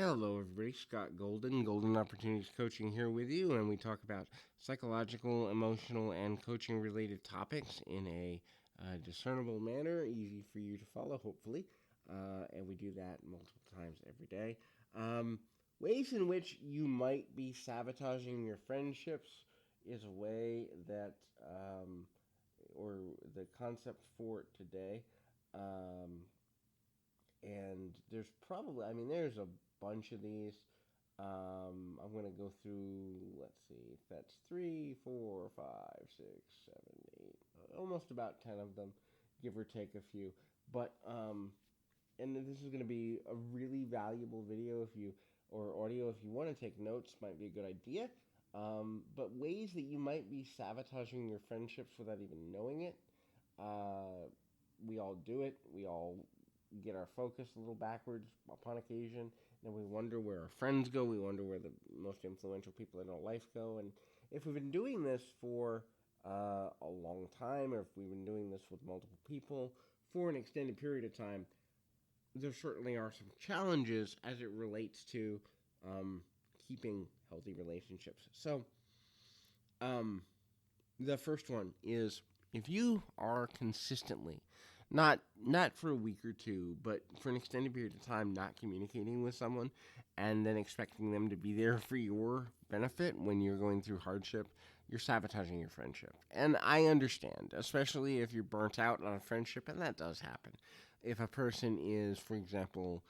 Hello, everybody. Scott Golden, Golden Opportunities Coaching here with you, and we talk about psychological, emotional, and coaching related topics in a discernible manner, easy for you to follow, hopefully. And we do that multiple times every day. Um, Ways in which you might be sabotaging your friendships is a way that, or the concept for it today. Um, and there's a bunch of these. I'm going to go through, let's see, that's three, four, five, six, seven, eight, almost about 10 of them, give or take a few. And this is going to be a really valuable video or audio if you want to take notes, might be a good idea. But ways that you might be sabotaging your friendships without even knowing it. Uh, we all do it. We all get our focus a little backwards upon occasion. And we wonder where our friends go. We wonder where the most influential people in our life go. And if we've been doing this for a long time, or if we've been doing this with multiple people for an extended period of time, there certainly are some challenges as it relates to um, keeping healthy relationships. So, um, the first one is if you are consistently not for a week or two, but for an extended period of time not communicating with someone and then expecting them to be there for your benefit when you're going through hardship, you're sabotaging your friendship. And I understand, especially if you're burnt out on a friendship, and that does happen. If a person is, for example,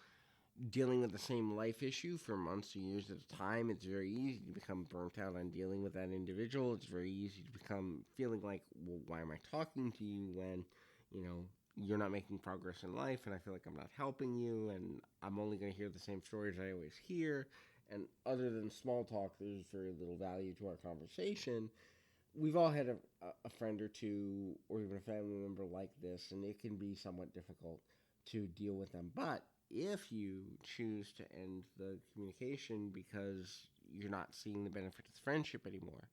dealing with the same life issue for months or years at a time, it's very easy to become burnt out on dealing with that individual. It's very easy to become feeling like, well, why am I talking to you when, you know, you're not making progress in life and I feel like I'm not helping you and I'm only going to hear the same stories I always hear. And other than small talk, there's very little value to our conversation. We've all had a friend or two or even a family member like this, and it can be somewhat difficult to deal with them. But if you choose to end the communication because you're not seeing the benefit of the friendship anymore,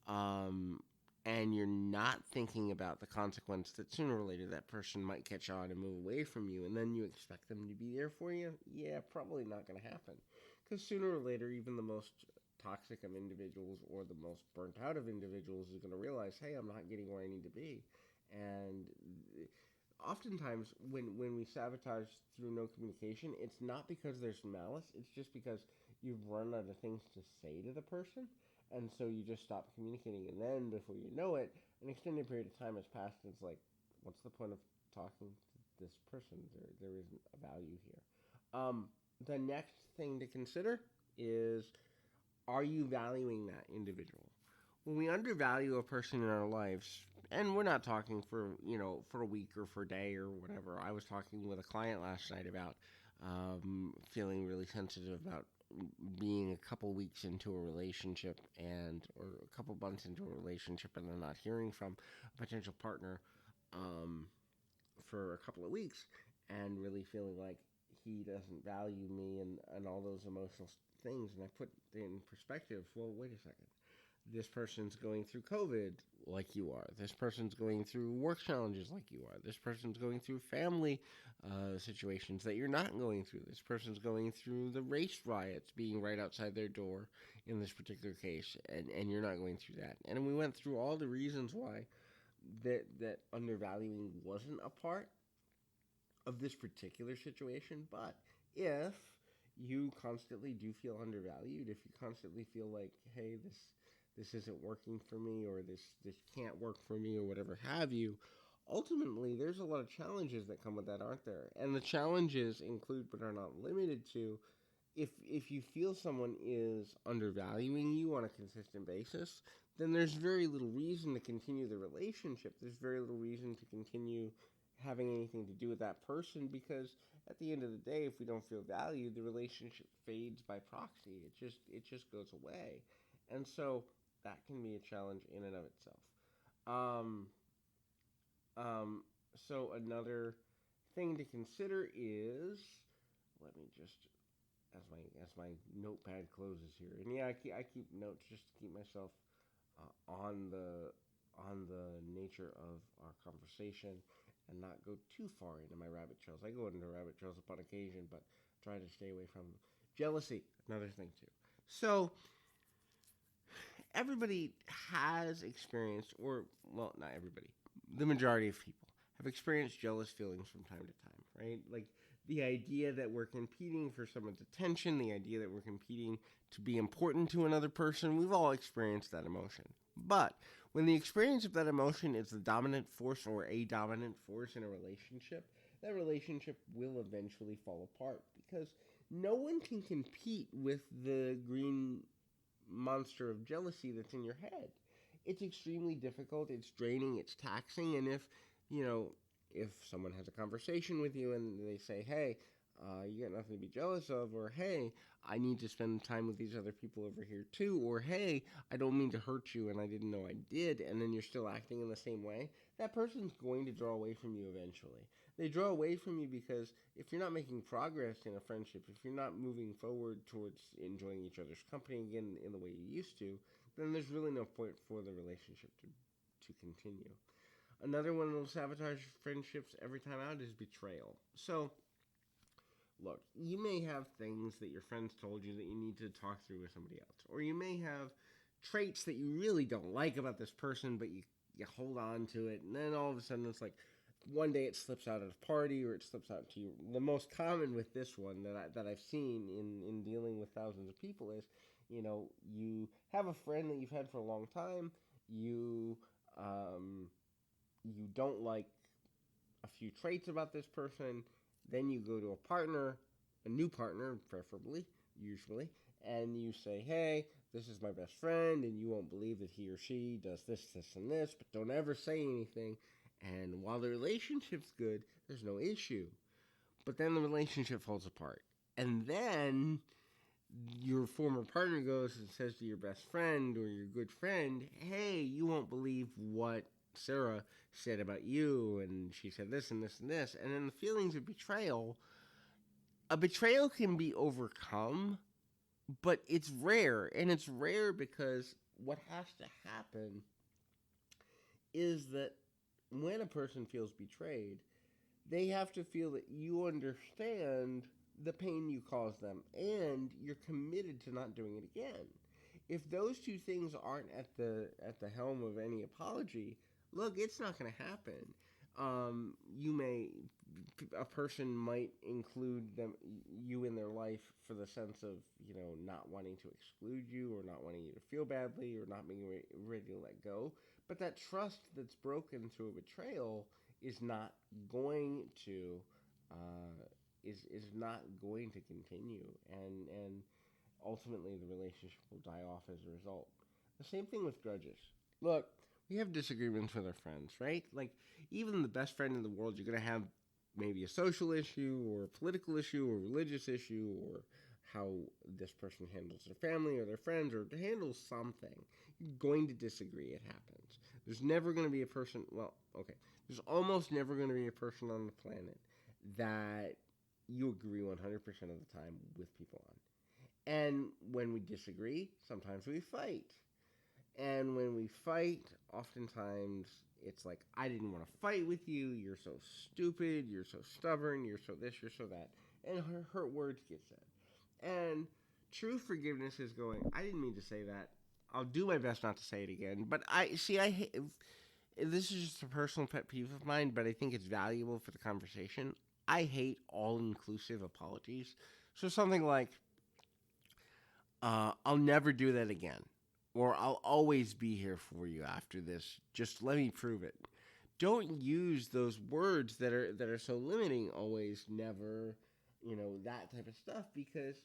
um, and you're not thinking about the consequence that sooner or later that person might catch on and move away from you, and then you expect them to be there for you, yeah, probably not going to happen. Because sooner or later, even the most toxic of individuals or the most burnt out of individuals is going to realize, hey, I'm not getting where I need to be. And oftentimes, when we sabotage through no communication, it's not because there's malice, it's just because you've run out of things to say to the person. And so you just stop communicating. And then before you know it, an extended period of time has passed. And it's like, what's the point of talking to this person? There isn't a value here. The next thing to consider is, are you valuing that individual? When we undervalue a person in our lives, and we're not talking for, for a week or for a day or whatever. I was talking with a client last night about feeling really sensitive about being a couple weeks into a relationship or a couple months into a relationship and then not hearing from a potential partner um, for a couple of weeks and really feeling like he doesn't value me and all those emotional things. And I put in perspective, well, wait a second. This person's going through COVID like you are. This person's going through work challenges like you are. This person's going through family situations that you're not going through. This person's going through the race riots being right outside their door in this particular case, and you're not going through that. And we went through all the reasons why that undervaluing wasn't a part of this particular situation. But if you constantly do feel undervalued, if you constantly feel like, hey, this isn't working for me, or this can't work for me, or whatever have you, ultimately there's a lot of challenges that come with that, aren't there? And the challenges include, but are not limited to, if you feel someone is undervaluing you on a consistent basis, then there's very little reason to continue the relationship. There's very little reason to continue having anything to do with that person, because at the end of the day, if we don't feel valued, the relationship fades by proxy. It just goes away. And so that can be a challenge in and of itself. Um, um, so another thing to consider is, let me just, as my notepad closes here, and yeah, I keep notes just to keep myself on the nature of our conversation and not go too far into my rabbit trails. I go into rabbit trails upon occasion, but try to stay away from them. Jealousy, another thing too. So everybody has experienced, or well, not everybody, the majority of people have experienced jealous feelings from time to time, right? Like the idea that we're competing for someone's attention, the idea that we're competing to be important to another person, we've all experienced that emotion. But when the experience of that emotion is the dominant force or a dominant force in a relationship, that relationship will eventually fall apart because no one can compete with the green monster of jealousy that's in your head. It's extremely difficult, it's draining, it's taxing, and you know, if someone has a conversation with you and they say, hey, you got nothing to be jealous of, or hey, I need to spend time with these other people over here too, or hey, I don't mean to hurt you and I didn't know I did, and then you're still acting in the same way, that person's going to draw away from you eventually. They draw away from you because if you're not making progress in a friendship, if you're not moving forward towards enjoying each other's company again in the way you used to, then there's really no point for the relationship to continue. Another one of those sabotage friendships every time out is betrayal. So, look, you may have things that your friends told you that you need to talk through with somebody else. Or you may have traits that you really don't like about this person, but you hold on to it. And then all of a sudden it's like one day it slips out at a party or it slips out to you. The most common with this one that I've seen in dealing with thousands of people is, you have a friend that you've had for a long time. You don't like a few traits about this person, then you go to a new partner, preferably, usually, and you say, hey, this is my best friend, and you won't believe that he or she does this, this, and this, but don't ever say anything. And while the relationship's good, there's no issue. But then the relationship falls apart. And then your former partner goes and says to your best friend or your good friend, hey, you won't believe what Sarah said about you, and she said this and this and this. And then the feelings of betrayal, a betrayal can be overcome, but it's rare. And it's rare because what has to happen is that when a person feels betrayed, they have to feel that you understand the pain you caused them and you're committed to not doing it again. If those two things aren't at the helm of any apology, look, it's not going to happen. A person might include you in their life for the sense of, not wanting to exclude you or not wanting you to feel badly or not being ready to let go. But that trust that's broken through a betrayal is not going to is not going to continue, and ultimately the relationship will die off as a result. The same thing with grudges. Look, we have disagreements with our friends, right? Like, even the best friend in the world, you're going to have maybe a social issue or a political issue or a religious issue or how this person handles their family or their friends or handles something. You're going to disagree. It happens. There's never going to be a person, well, okay, there's almost never going to be a person on the planet that you agree 100% of the time with people on. And when we disagree, sometimes we fight. And when we fight, oftentimes it's like, I didn't want to fight with you. You're so stupid. You're so stubborn. You're so this. You're so that. And hurt words get said. And true forgiveness is going, I didn't mean to say that. I'll do my best not to say it again. But this is just a personal pet peeve of mine, but I think it's valuable for the conversation. I hate all-inclusive apologies. So something like, I'll never do that again. Or I'll always be here for you after this. Just let me prove it. Don't use those words that are so limiting. Always, never, that type of stuff, because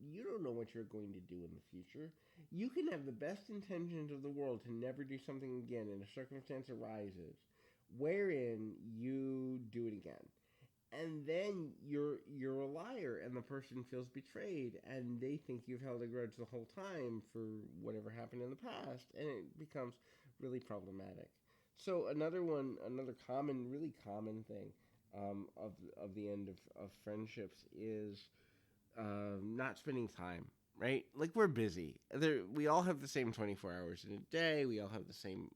you don't know what you're going to do in the future. You can have the best intentions of the world to never do something again, and a circumstance arises wherein you do it again. And then you're a liar, and the person feels betrayed, and they think you've held a grudge the whole time for whatever happened in the past, and it becomes really problematic. So another really common thing of the end of friendships is not spending time. Right? Like, we're busy. We all have the same 24 hours in a day. We all have the same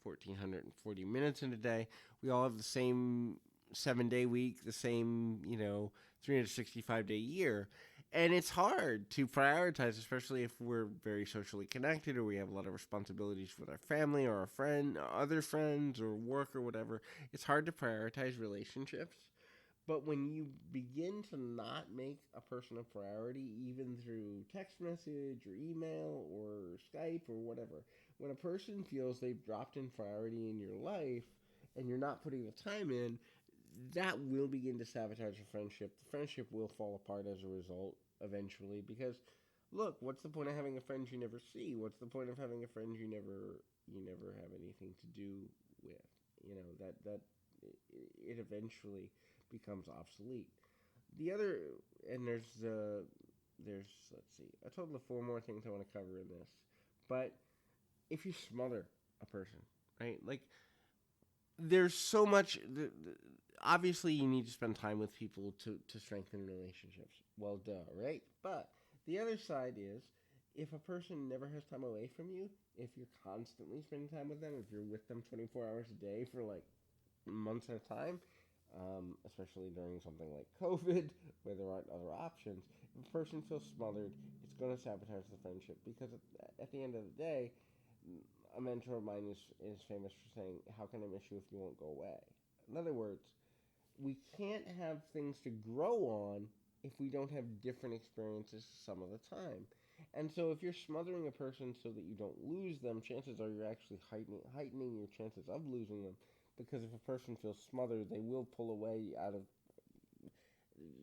1,440 minutes in a day. We all have the same 7-day week, the same, 365-day year. And it's hard to prioritize, especially if we're very socially connected or we have a lot of responsibilities with our family or our friend, other friends or work or whatever. It's hard to prioritize relationships. But when you begin to not make a person a priority, even through text message or email or Skype or whatever, when a person feels they've dropped in priority in your life and you're not putting the time in, that will begin to sabotage a friendship. The friendship will fall apart as a result eventually because look, what's the point of having a friend you never see? What's the point of having a friend you never have anything to do with? That it eventually becomes obsolete. The other and there's let's see, a total of four more things I want to cover in this. But if you smother a person, right? Like there's so much. Obviously, you need to spend time with people to strengthen relationships. Well, duh, right? But the other side is if a person never has time away from you, if you're constantly spending time with them, if you're with them 24 hours a day for like months at a time, especially during something like COVID, where there aren't other options, if a person feels smothered, it's going to sabotage the friendship because at the end of the day, a mentor of mine is famous for saying, "How can I miss you if you won't go away?" In other words, we can't have things to grow on if we don't have different experiences some of the time. And so, if you're smothering a person so that you don't lose them, chances are you're actually heightening your chances of losing them. Because if a person feels smothered, they will pull away out of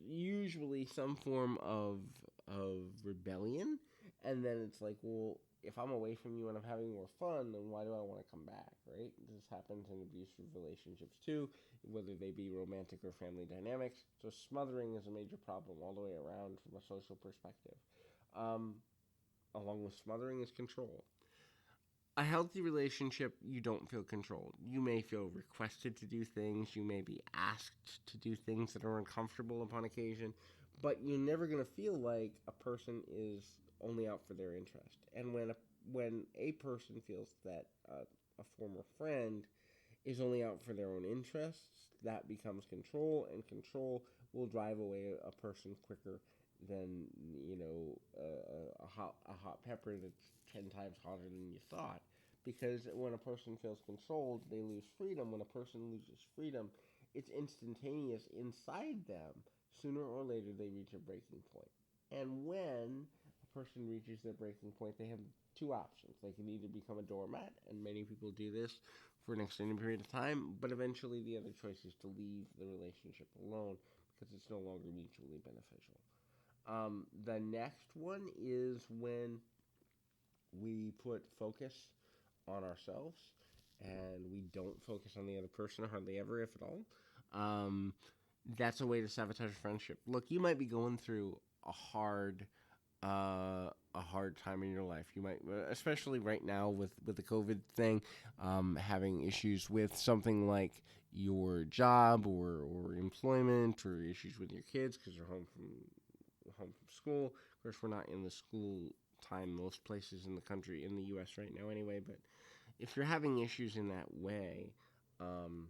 usually some form of rebellion, and then it's like, well, if I'm away from you and I'm having more fun, then why do I want to come back, right? This happens in abusive relationships too, whether they be romantic or family dynamics. So smothering is a major problem all the way around from a social perspective. Um, Along with smothering is control. A healthy relationship, you don't feel controlled. You may feel requested to do things, you may be asked to do things that are uncomfortable upon occasion, but you're never going to feel like a person is only out for their interest. And when a person feels that a former friend is only out for their own interests, that becomes control, and control will drive away a person quicker than a hot pepper that's 10 times hotter than you thought. Because when a person feels controlled, they lose freedom. When a person loses freedom, it's instantaneous inside them. Sooner or later, they reach a breaking point. And when a person reaches their breaking point, they have two options. They can either become a doormat, and many people do this for an extended period of time, but eventually the other choice is to leave the relationship alone because it's no longer mutually beneficial. The next one is when we put focus on ourselves and we don't focus on the other person hardly ever, if at all. Um, that's a way to sabotage a friendship. Look, you might be going through a hard time in your life. You might, especially right now with the COVID thing, having issues with something like your job or employment or issues with your kids because they're home from school. Of course, we're not in the school time most places in the country in the U.S. right now anyway. But if you're having issues in that way, um,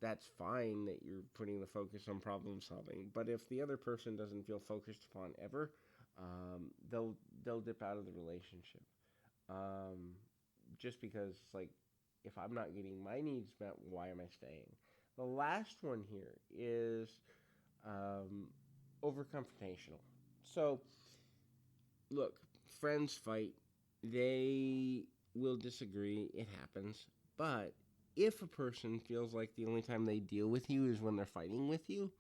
that's fine that you're putting the focus on problem solving. But if the other person doesn't feel focused upon ever, they'll dip out of the relationship. Um, just because, like, if I'm not getting my needs met, why am I staying? The last one here is um, over confrontational. So, look, friends fight. They will disagree. It happens. But if a person feels like the only time they deal with you is when they're fighting with you,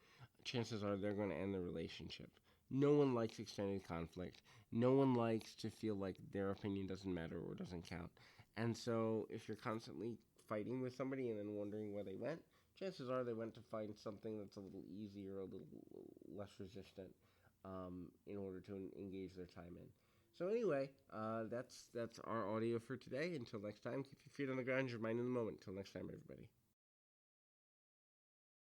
chances are they're going to end the relationship. No one likes extended conflict. No one likes to feel like their opinion doesn't matter or doesn't count. And so, if you're constantly fighting with somebody and then wondering where they went, chances are they went to find something that's a little easier, a little less resistant, in order to engage their time in. So anyway, that's our audio for today. Until next time, keep your feet on the ground, your mind in the moment. Until next time, everybody.